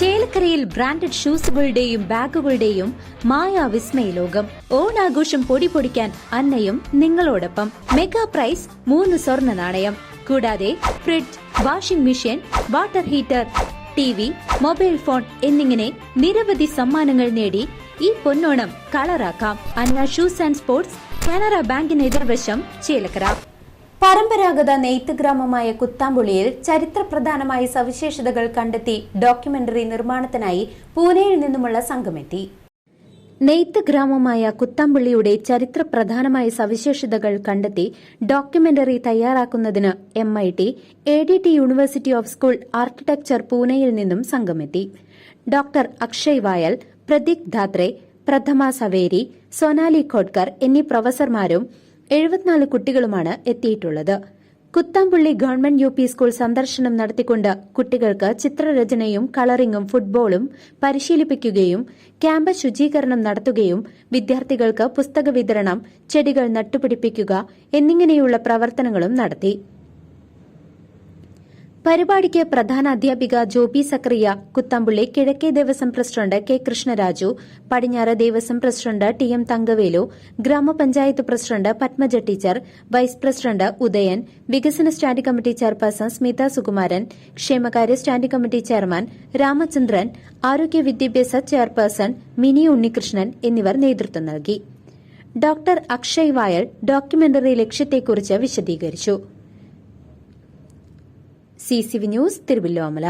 ചേലക്കരയിൽ ബ്രാൻഡഡ് ഷൂസുകളുടെയും ബാഗുകളുടെയും മായാവിസ്മയ ലോകം. ഓണാഘോഷം പൊടിപൊടിക്കാൻ അന്നയും നിങ്ങളോടൊപ്പം. മെഗാ പ്രൈസ് 3 സ്വർണ്ണ നാണയം. കൂടാതെ fridge, washing machine, water heater, TV, mobile phone എന്നിങ്ങനെ നിരവധി സമ്മാനങ്ങൾ നേടി ഈ പൊന്നോണം കളറാക്കാം. അന്ന ഷൂസ് ആൻഡ് സ്പോർട്സ്, കാനറ ബാങ്കിന് എതിർവശം, ചേലക്കര. പരമ്പരാഗത നെയ്ത്ത് ഗ്രാമമായ കുത്താമ്പുള്ളിയിൽ ചരിത്രപ്രധാനമായ സവിശേഷതകൾ കണ്ടെത്തി ഡോക്യുമെന്ററി നിർമ്മാണത്തിനായി പൂനെയിൽ നിന്നുമുള്ള സംഘമെത്തി. നെയ്ത്ത് ഗ്രാമമായ കുത്താമ്പുള്ളിയുടെ ചരിത്രപ്രധാനമായ സവിശേഷതകൾ കണ്ടെത്തി ഡോക്യുമെന്ററി തയ്യാറാക്കുന്നതിന് MIT, ADT university of school architecture പൂനെയിൽ നിന്നും സംഘമെത്തി. ഡോക്ടർ അക്ഷയ് വായൽ, പ്രദീപ് ധാത്രെ, പ്രഥമ സവേരി, സൊനാലി ഖോഡ്കർ എന്നീ പ്രൊഫസർമാരും 74 കുട്ടികളുമാണ് എത്തിയിട്ടുള്ളത്. കുത്താമ്പുള്ളി ഗവൺമെന്റ് UP സ്കൂൾ സന്ദർശനം നടത്തിക്കൊണ്ട് കുട്ടികൾക്ക് ചിത്രരചനയും കളറിംഗും ഫുട്ബോളും പരിശീലിപ്പിക്കുകയും ക്യാമ്പസ് ശുചീകരണം നടത്തുകയും വിദ്യാർത്ഥികൾക്ക് പുസ്തക വിതരണം, ചെടികൾ നട്ടുപിടിപ്പിക്കുക എന്നിങ്ങനെയുള്ള പ്രവർത്തനങ്ങളും നടത്തി. പരിപാടിക്ക് പ്രധാന അധ്യാപിക ജോബി സക്കറിയ, കുത്താമ്പുള്ളി കിഴക്കേ ദേവസ്വം പ്രസിഡന്റ് K കൃഷ്ണരാജു, പടിഞ്ഞാറ് ദേവസ്വം പ്രസിഡന്റ് TM തങ്കവേലു, ഗ്രാമപഞ്ചായത്ത് president Padmaja teacher, vice president Udayan, വികസന standing committee chairperson Smitha Sukumaran, ക്ഷേമകാര്യ സ്റ്റാൻഡിംഗ് കമ്മിറ്റി ചെയർമാൻ രാമചന്ദ്രൻ, ആരോഗ്യ വിദ്യാഭ്യാസ ചെയർപേഴ്സൺ മിനി ഉണ്ണികൃഷ്ണൻ എന്നിവർ നേതൃത്വം നൽകി. ഡോക്ടർ അക്ഷയ് വായൽ ഡോക്യുമെന്ററി ലക്ഷ്യത്തെക്കുറിച്ച് വിശദീകരിച്ചു. CCV news, Thiruvilwamala.